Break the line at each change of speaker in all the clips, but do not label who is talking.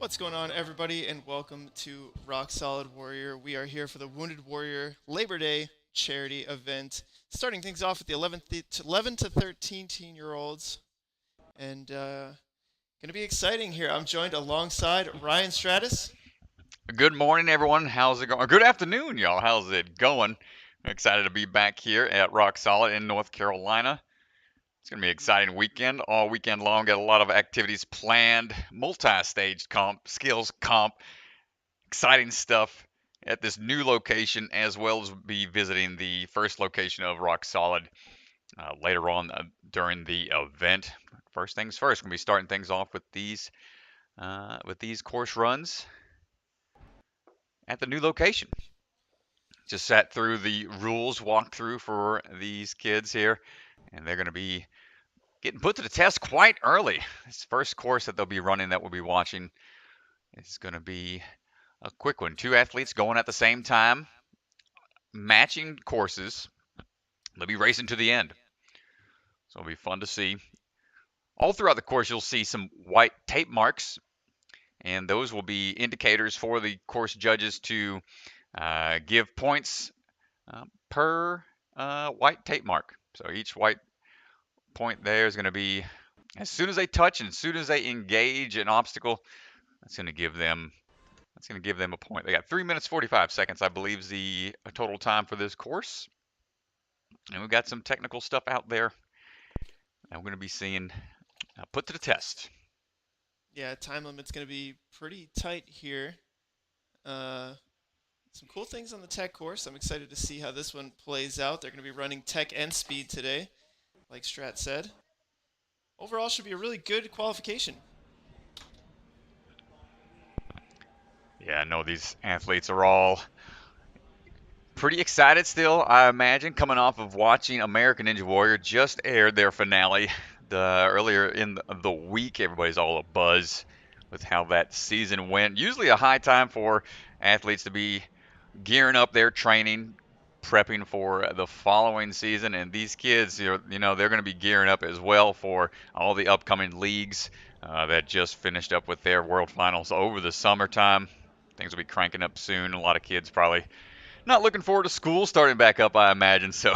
What's going on, everybody, and welcome to Rock Solid Warrior. We are here for the Wounded Warrior Labor Day charity event, starting things off with the 11 to 13-year-olds, and going to be exciting here. I'm joined alongside Ryan Stratus.
Good morning, everyone. How's it going? Good afternoon, y'all. How's it going? I'm excited to be back here at Rock Solid in North Carolina. It's going to be an exciting weekend, all weekend long. Got a lot of activities planned, multi-stage comp, skills comp, exciting stuff at this new location, as well as be visiting the first location of Rock Solid later on during the event. First things first, we're going to be starting things off with these course runs at the new location. Just sat through the rules walkthrough for these kids here, and they're going to be getting put to the test quite early. This first course that they'll be running that we'll be watching is going to be a quick one. Two athletes going at the same time, matching courses. They'll be racing to the end. So it'll be fun to see. All throughout the course, you'll see some white tape marks, and those will be indicators for the course judges to give points per white tape mark. So each white point there is going to be, as soon as they touch and as soon as they engage an obstacle, that's going to give them a point. They got 3 minutes 45 seconds, I believe, is the total time for this course. And we've got some technical stuff out there that we're going to be seeing put to the test.
Yeah, time limit's going to be pretty tight here. Some cool things on the tech course. I'm excited to see how this one plays out. They're going to be running tech and speed today, like Strat said. Overall, should be a really good qualification.
Yeah, I know these athletes are all pretty excited still, I imagine, coming off of watching American Ninja Warrior just aired their finale earlier in the week. Everybody's all abuzz with how that season went. Usually a high time for athletes to be gearing up their training, prepping for the following season. And these kids, they're going to be gearing up as well for all the upcoming leagues that just finished up with their world finals over the summertime. Things will be cranking up soon. A lot of kids probably not looking forward to school starting back up, I imagine. So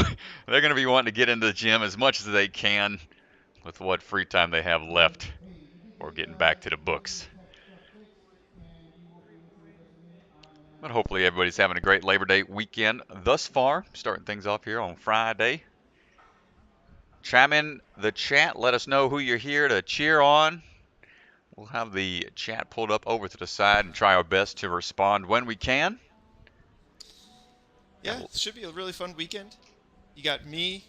they're going to be wanting to get into the gym as much as they can with what free time they have left or getting back to the books. But hopefully everybody's having a great Labor Day weekend thus far. Starting things off here on Friday. Chime in the chat. Let us know who you're here to cheer on. We'll have the chat pulled up over to the side and try our best to respond when we can.
Yeah, it should be a really fun weekend. You got me,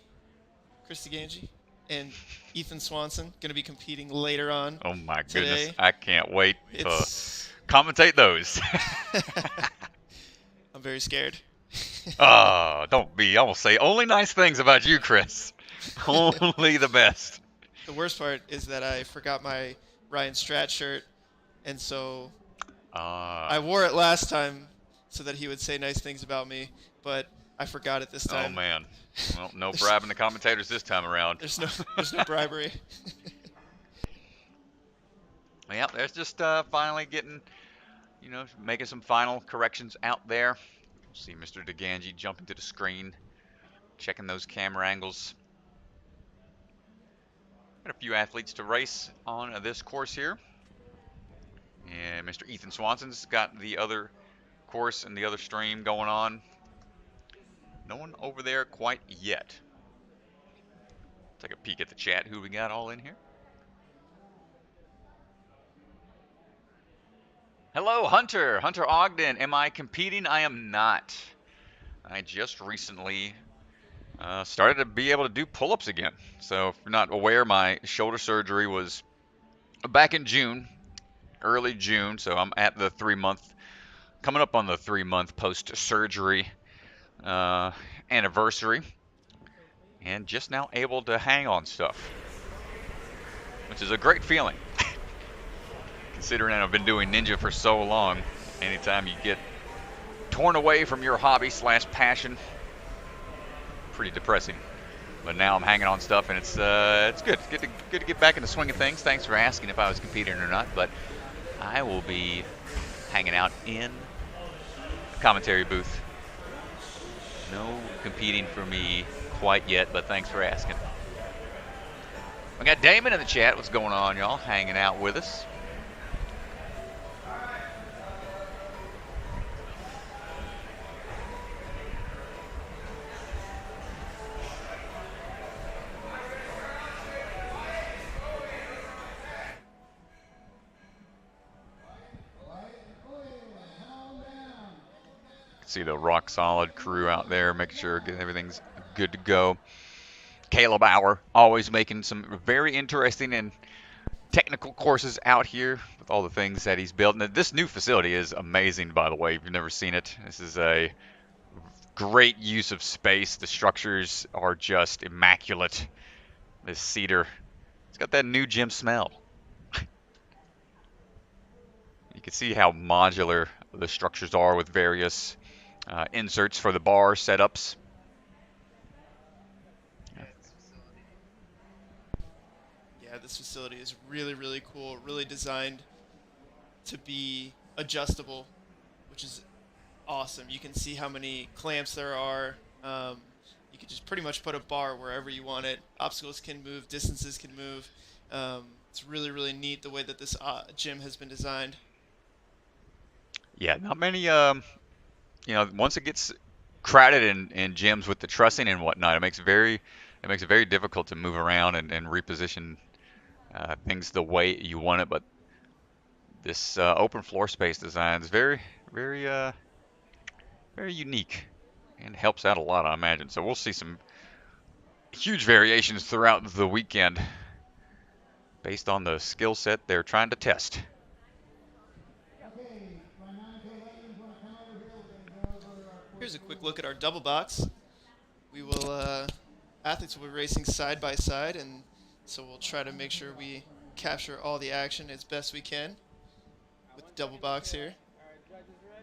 Chris DeGangi, and Ethan Swanson going to be competing later on.
Oh my
today.
Goodness, I can't wait to commentate those.
I'm very scared.
Oh, don't be. I will say only nice things about you, Chris. Only the best.
The worst part is that I forgot my Ryan Strat shirt, and so I wore it last time so that he would say nice things about me, but I forgot it this time.
Oh man. Well, no bribing the commentators this time around.
There's no bribery.
Yeah, there's just finally getting, making some final corrections out there. See Mr. DeGangi jumping to the screen, checking those camera angles. Got a few athletes to race on this course here. And Mr. Ethan Swanson's got the other course and the other stream going on. No one over there quite yet. Take a peek at the chat. Who we got all in here? Hello, Hunter. Hunter Ogden. Am I competing? I am not. I just recently started to be able to do pull-ups again. So if you're not aware, my shoulder surgery was back in June, early June. So I'm at the 3-month, coming up on the 3-month post-surgery anniversary, and just now able to hang on stuff, which is a great feeling. Considering I've been doing ninja for so long, anytime you get torn away from your hobby / passion, pretty depressing. But now I'm hanging on stuff, and it's good. It's good to get back in the swing of things. Thanks for asking if I was competing or not, but I will be hanging out in the commentary booth. No competing for me quite yet, but thanks for asking. We got Damon in the chat. What's going on, y'all? Hanging out with us. See the rock solid crew out there, making sure everything's good to go. Caleb Bauer always making some very interesting and technical courses out here with all the things that he's built. And this new facility is amazing, by the way, if you've never seen it. This is a great use of space. The structures are just immaculate. This cedar, it's got that new gym smell. You can see how modular the structures are with various inserts for the bar setups.
Yeah, this facility is really, really cool. Really designed to be adjustable, which is awesome. You can see how many clamps there are. You can just pretty much put a bar wherever you want it. Obstacles can move, distances can move. It's really, really neat the way that this gym has been designed.
Yeah, not many. Once it gets crowded in gyms with the trussing and whatnot, it makes it very difficult to move around and reposition things the way you want it. But this open floor space design is very, very, very unique and helps out a lot, I imagine. So we'll see some huge variations throughout the weekend based on the skill set they're trying to test.
Here's a quick look at our double box. We will, athletes will be racing side by side, and so we'll try to make sure we capture all the action as best we can with the double box here.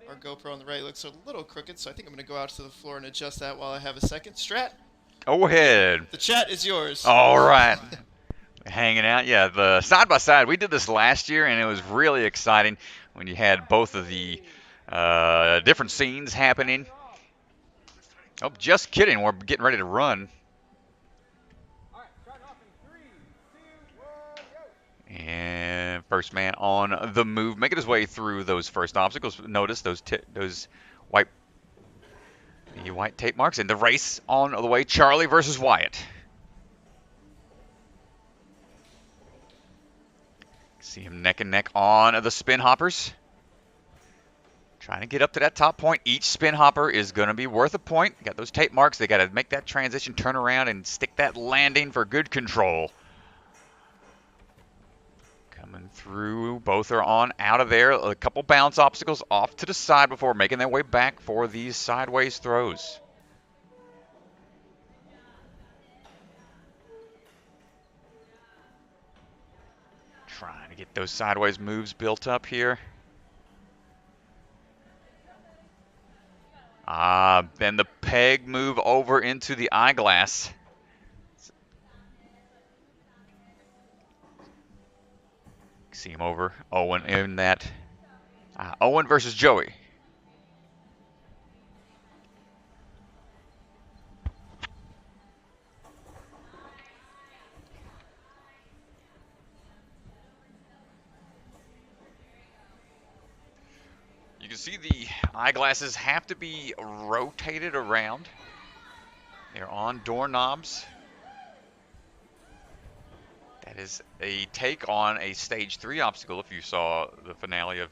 Our GoPro on the right looks a little crooked, so I think I'm going to go out to the floor and adjust that while I have a second. Strat,
Go ahead.
the chat is yours.
All right. Hanging out. Yeah, the side by side. We did this last year, and it was really exciting when you had both of the different scenes happening. Oh, just kidding. We're getting ready to run. And first man on the move, making his way through those first obstacles. Notice those white tape marks. And the race on the way, Charlie versus Wyatt. See him neck and neck on the spin hoppers. Trying to get up to that top point. Each spin hopper is going to be worth a point. Got those tape marks. They got to make that transition, turn around, and stick that landing for good control. Coming through. Both are on out of there. A couple bounce obstacles off to the side before making their way back for these sideways throws. Trying to get those sideways moves built up here. Then the peg move over into the eyeglass. See him over. Owen in that. Owen versus Joey. You can see the eyeglasses have to be rotated around. They're on doorknobs. That is a take on a stage 3 obstacle if you saw the finale of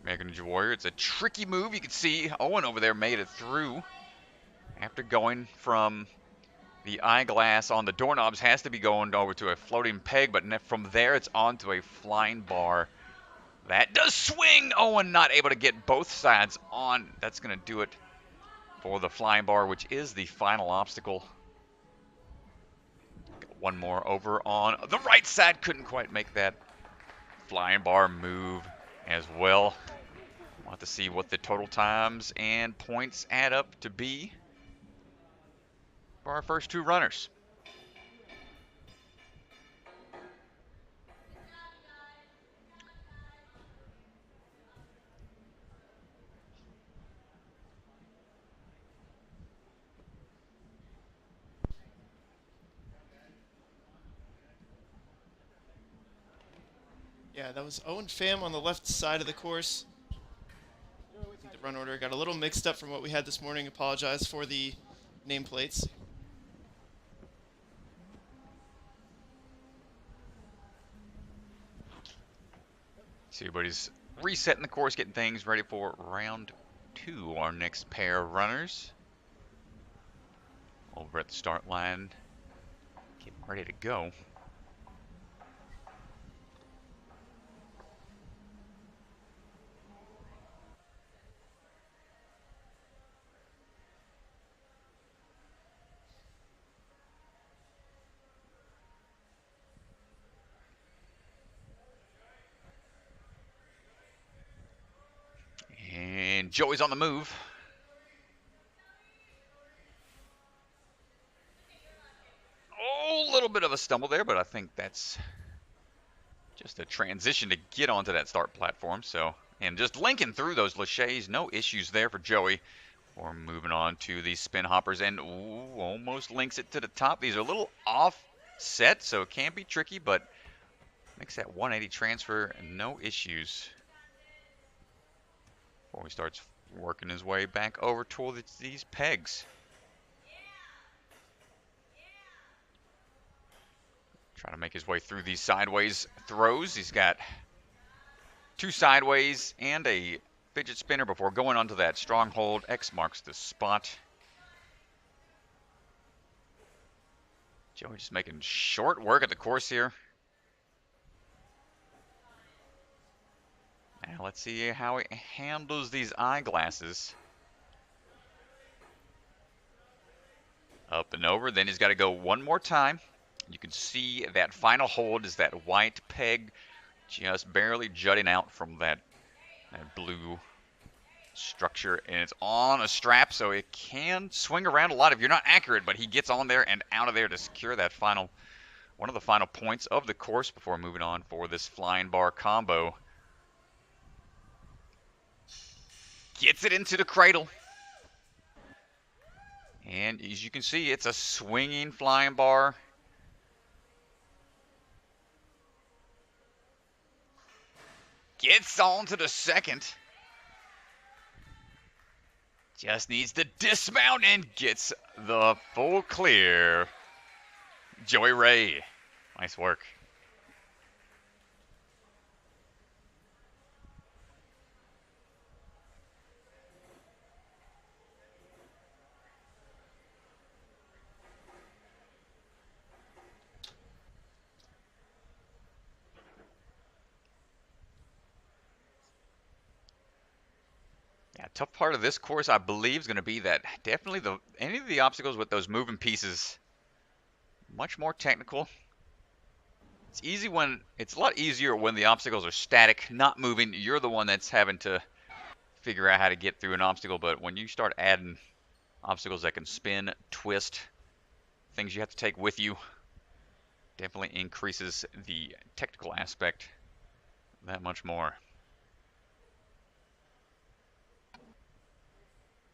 American Ninja Warrior. It's a tricky move. You can see Owen over there made it through after going from the eyeglass on the doorknobs. Has to be going over to a floating peg, but from there it's onto a flying bar. That does swing. Owen not able to get both sides on. That's going to do it for the flying bar, which is the final obstacle. One more over on the right side. Couldn't quite make that flying bar move as well. We'll have to see what the total times and points add up to be for our first two runners.
Yeah, that was Owen Pham on the left side of the course. I think the run order got a little mixed up from what we had this morning. Apologize for the nameplates.
So everybody's resetting the course, getting things ready for round 2, our next pair of runners. Over at the start line, getting ready to go. And Joey's on the move. Oh, a little bit of a stumble there, but I think that's just a transition to get onto that start platform. So, and just linking through those laches, no issues there for Joey. We're moving on to the spin hoppers, and ooh, almost links it to the top. These are a little offset, so it can be tricky, but makes that 180 transfer no issues. Before he starts working his way back over towards these pegs. Trying to make his way through these sideways throws. He's got 2 sideways and a fidget spinner before going onto that stronghold. X marks the spot. Joey just making short work at the course here. Now let's see how he handles these eyeglasses. Up and over, then he's got to go one more time. You can see that final hold is that white peg just barely jutting out from that blue structure, and it's on a strap, so it can swing around a lot if you're not accurate, but he gets on there and out of there to secure that final, one of the final points of the course before moving on for this flying bar combo. Gets it into the cradle. And as you can see, it's a swinging flying bar. Gets on to the second. Just needs to dismount and gets the full clear. Joey Ray. Nice work. Yeah, tough part of this course, I believe, is going to be that definitely any of the obstacles with those moving pieces, much more technical. It's a lot easier when the obstacles are static, not moving. You're the one that's having to figure out how to get through an obstacle, but when you start adding obstacles that can spin, twist, things you have to take with you, definitely increases the technical aspect that much more.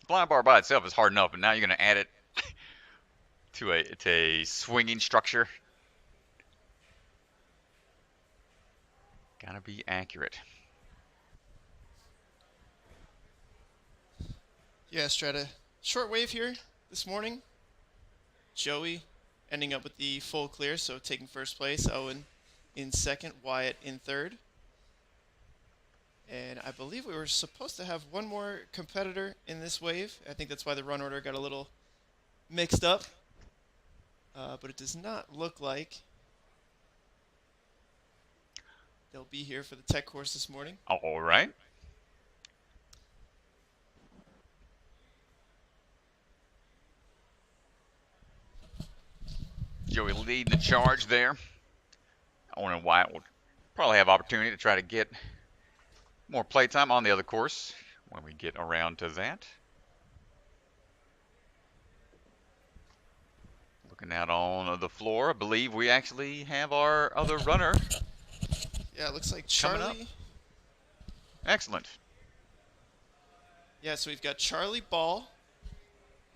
Flying bar by itself is hard enough, but now you're going to add it to a swinging structure. Gotta be accurate.
Yeah, Strata. Short wave here this morning. Joey ending up with the full clear, so taking first place. Owen in second, Wyatt in third. And I believe we were supposed to have one more competitor in this wave. I think that's why the run order got a little mixed up. But it does not look like they'll be here for the tech course this morning.
All right. Joey leading the charge there. Owen and Wyatt will probably have opportunity to try to get more playtime on the other course when we get around to that. Looking out on the floor, I believe we actually have our other runner.
Yeah, it looks like
Coming up.
Charlie.
Excellent.
Yeah, so we've got Charlie Ball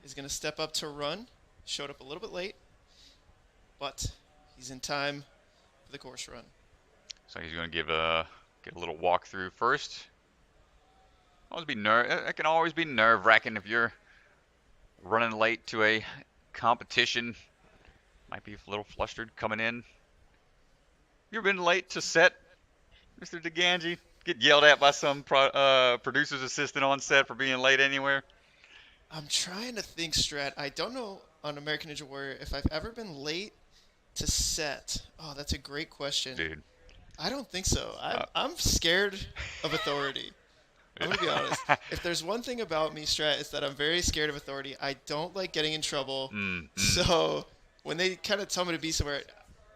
is going to step up to run. Showed up a little bit late, but he's in time for the course run.
So he's going to get a little walkthrough first. It can always be nerve-wracking if you're running late to a competition. Might be a little flustered coming in. You ever been late to set, Mr. DeGangi? Get yelled at by some producer's assistant on set for being late anywhere?
I'm trying to think, Strat. I don't know on American Ninja Warrior if I've ever been late to set. Oh, that's a great question.
Dude.
I don't think so. I'm
Uh,
I'm scared of authority. I'm gonna be honest. If there's one thing about me, Strat, is that I'm very scared of authority. I don't like getting in trouble. So when they kind of tell me to be somewhere,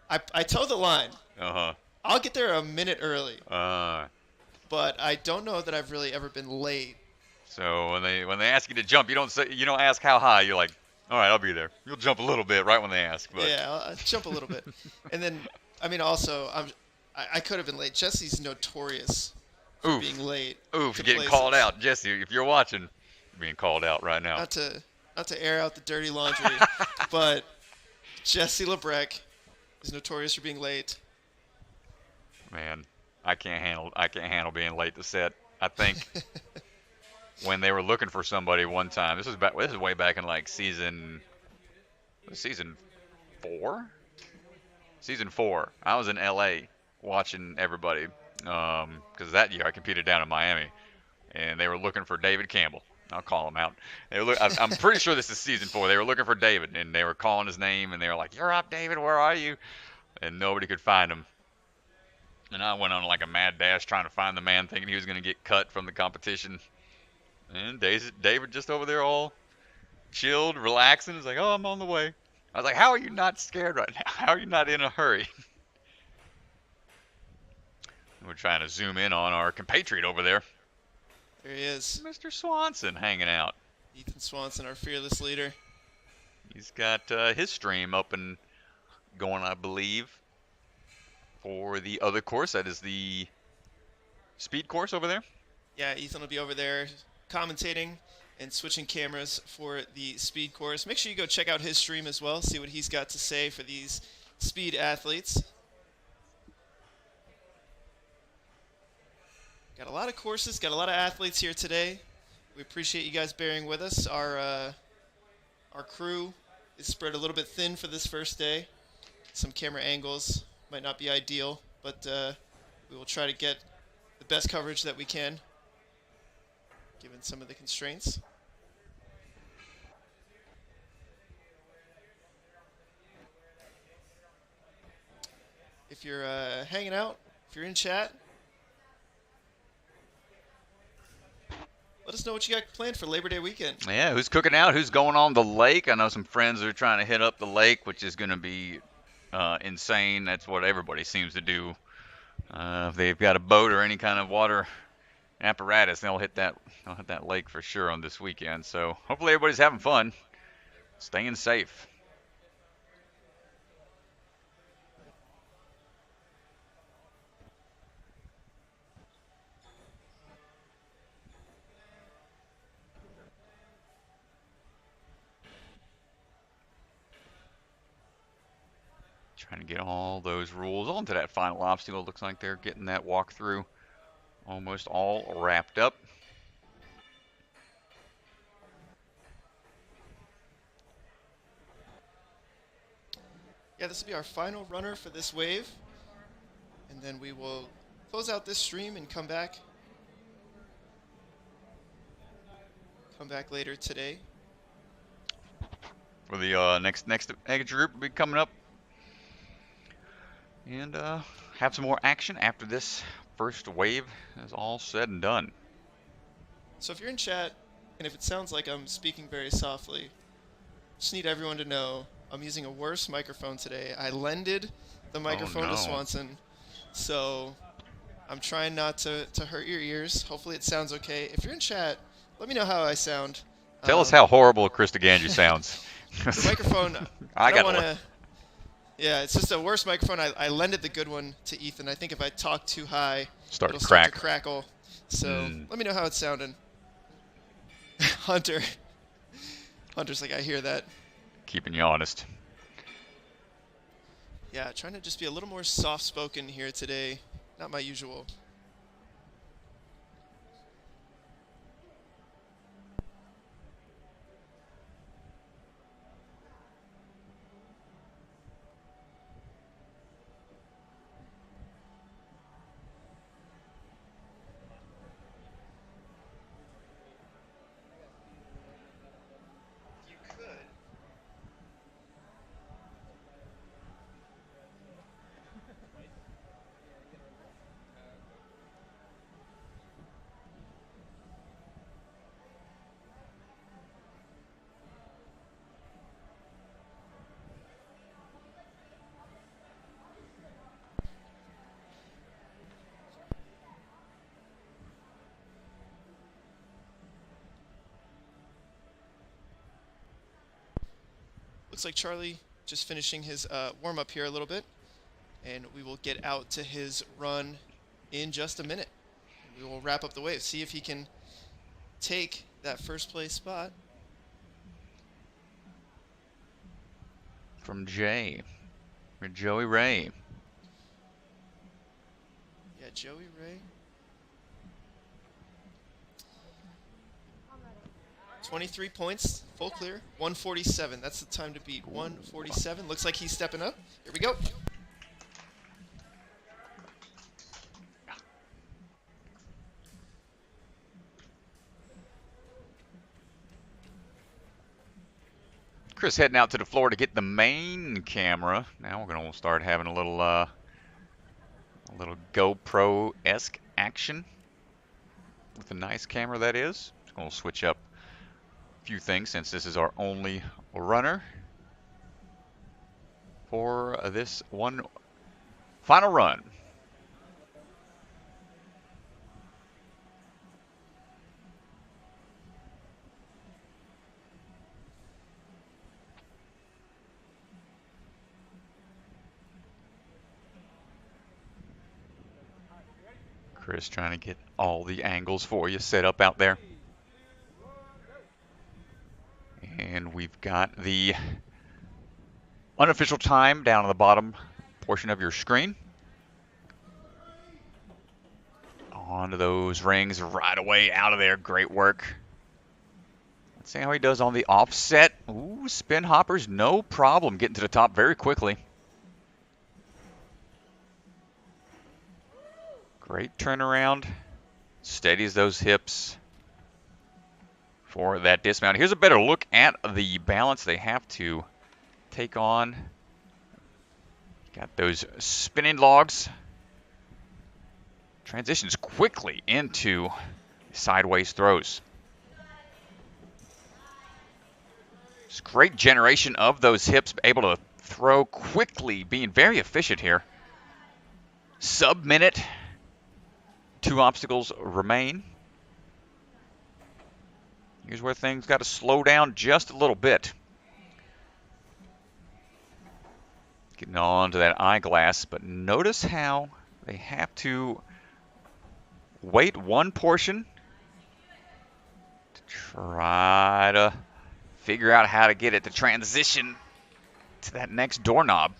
I toe the line.
Uh-huh.
I'll get there a minute early,
Uh,
but I don't know that I've really ever been late.
so when they ask you to jump, you don't ask how high. You're like, all right, I'll be there. You'll jump a little bit right when they ask, but
Yeah, I'll jump a little bit, and then I mean also I could have been late. Jesse's notorious for
oof,
being late
oof,
to
you're getting called
places.
out, Jesse. If you're watching, you're being called out right now.
Not to air out the dirty laundry, but Jesse Lebrec is notorious for being late.
Man, I can't handle being late to set. I think when they were looking for somebody one time, this is way back in like season 4. Season 4. I was in LA watching everybody because that year I competed down in Miami, and they were looking for David Campbell. I'll call him out. I'm pretty sure this is season 4. They were looking for David, and they were calling his name, and they were like, "You're up, David. Where are you?" And nobody could find him. And I went on like a mad dash trying to find the man, thinking he was going to get cut from the competition. And David just over there all chilled, relaxing. He's like, "Oh, I'm on the way." I was like, "How are you not scared right now? How are you not in a hurry?" We're trying to zoom in on our compatriot over there,
There he is,
Mr. Swanson, hanging out.
Ethan Swanson, our fearless leader.
He's got his stream up and going, I believe, for the other course. That is the speed course over there.
Yeah, Ethan will be over there commentating and switching cameras for the speed course. Make sure you go check out his stream as well, see what he's got to say for these speed athletes. Got a lot of courses, got a lot of athletes here today. We appreciate you guys bearing with us. Our crew is spread a little bit thin for this first day. Some camera angles might not be ideal, but we will try to get the best coverage that we can, given some of the constraints. If you're hanging out, if you're in chat, let us know what you got planned for Labor Day weekend.
Yeah, who's cooking out? Who's going on the lake? I know some friends are trying to hit up the lake, which is going to be insane. That's what everybody seems to do. If they've got a boat or any kind of water apparatus, they'll hit that lake for sure on this weekend. So hopefully everybody's having fun, staying safe. Trying to get all those rules onto that final obstacle. Looks like they're getting that walkthrough almost all wrapped up.
Yeah, this will be our final runner for this wave. And then we will close out this stream and come back. Come back later today.
For the next age group will be coming up. And have some more action after this first wave is all said and done.
So if you're in chat, and if it sounds like I'm speaking very softly, just need everyone to know I'm using a worse microphone today. I lended the microphone to Swanson, so I'm trying not to hurt your ears. Hopefully it sounds okay. If you're in chat, let me know how I sound.
Tell us how horrible Krista Ganji sounds.
The microphone, I don't want to... Yeah, it's just a worse microphone. I lended the good one to Ethan. I think if I talk too high, it'll start to crackle. So let me know how it's sounding. Hunter's like, I hear that.
Keeping you honest.
Yeah, trying to just be a little more soft-spoken here today. Not my usual. You could. Looks like Charlie just finishing his warm-up here a little bit, and we will get out to his run in just a minute. We will wrap up the wave, see if he can take that first place spot.
From Jay, or Joey Ray.
Yeah, Joey Ray. 23 points, full clear, 147. That's the time to beat, 147. Looks like he's stepping up. Here we go.
Chris heading out to the floor to get the main camera. Now we're gonna start having a little GoPro-esque action with a nice camera, that is. Just gonna switch up a few things since this is our only runner for this one final run. Chris trying to get all the angles for you set up out there. And we've got the unofficial time down on the bottom portion of your screen. Onto those rings right away out of there. Great work. Let's see how he does on the offset. Ooh, spin hoppers, no problem getting to the top very quickly. Great turnaround. Steady as those hips for that dismount. Here's a better look at the balance they have to take on. Got those spinning logs. Transitions quickly into sideways throws. It's great generation of those hips, able to throw quickly, being very efficient here. Sub-minute. 2 obstacles remain. Here's where things got to slow down just a little bit. Getting on to that eyeglass, but notice how they have to wait one portion to try to figure out how to get it to transition to that next doorknob.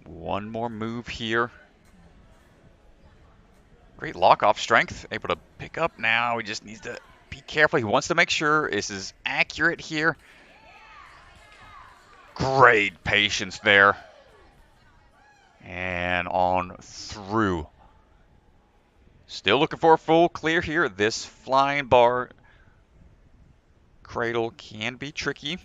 One more move here. Great lock-off strength, able to pick up now. He just needs to be careful. He wants to make sure this is accurate here. Great patience there. And on through. Still looking for a full clear here. This flying bar cradle can be tricky.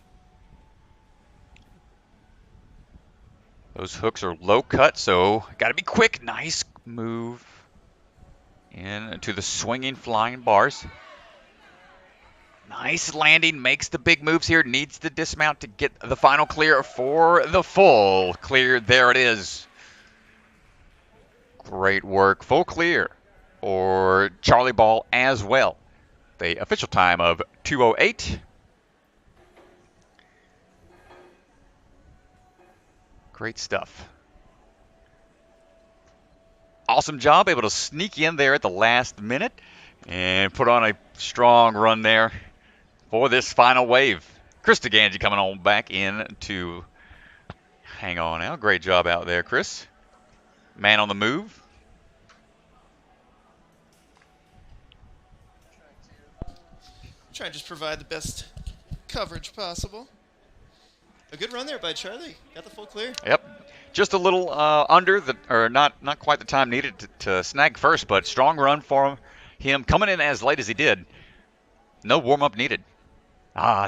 Those hooks are low cut, so got to be quick. Nice move into the swinging flying bars. Nice landing, makes the big moves here. Needs to dismount to get the final clear for the full clear. There it is. Great work. Full clear for Charlie Ball as well. The official time of 2:08. Great stuff. Awesome job, able to sneak in there at the last minute and put on a strong run there for this final wave. Chris DeGangi coming on back in to hang on now. Great job out there, Chris. Man on the move.
Try and just provide the best coverage possible. A good run there by Charlie. Got the full clear.
Yep. Just a little under the, or not quite the time needed to snag first, but strong run for him coming in as late as he did. No warm up needed.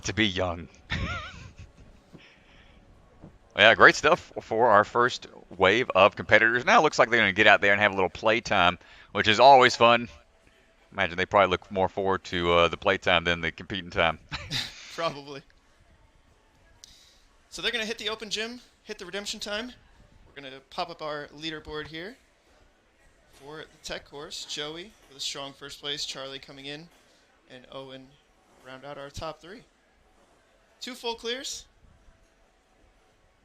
To be young. Yeah, great stuff for our first wave of competitors. Now it looks like they're going to get out there and have a little play time, which is always fun. Imagine they probably look more forward to the play time than the competing time.
Probably. So they're going to hit the open gym, hit the redemption time. We're going to pop up our leaderboard here for the tech course. Joey with a strong first place, Charlie coming in, and Owen round out our top three. 2 full clears.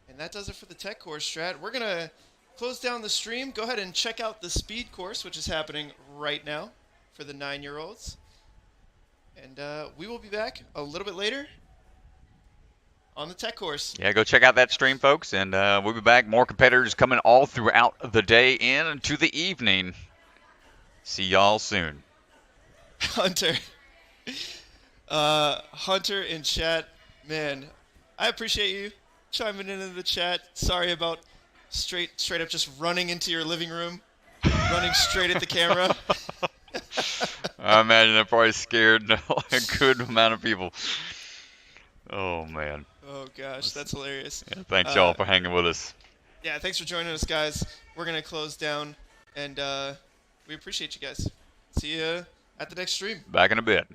And that does it for the tech course strat. We're going to close down the stream. Go ahead and check out the speed course, which is happening right now for the 9-year-olds. And we will be back a little bit later on the tech course.
Yeah, go check out that stream, folks, and we'll be back. More competitors coming all throughout the day into the evening. See y'all soon.
Hunter. Hunter in chat, man, I appreciate you chiming in the chat. Sorry about straight up just running into your living room, running straight at the camera.
I imagine that probably scared a good amount of people. Oh, man.
Oh, gosh, that's hilarious.
Yeah, thanks, y'all, for hanging with us.
Yeah, thanks for joining us, guys. We're going to close down, and we appreciate you guys. See you at the next stream.
Back in a bit.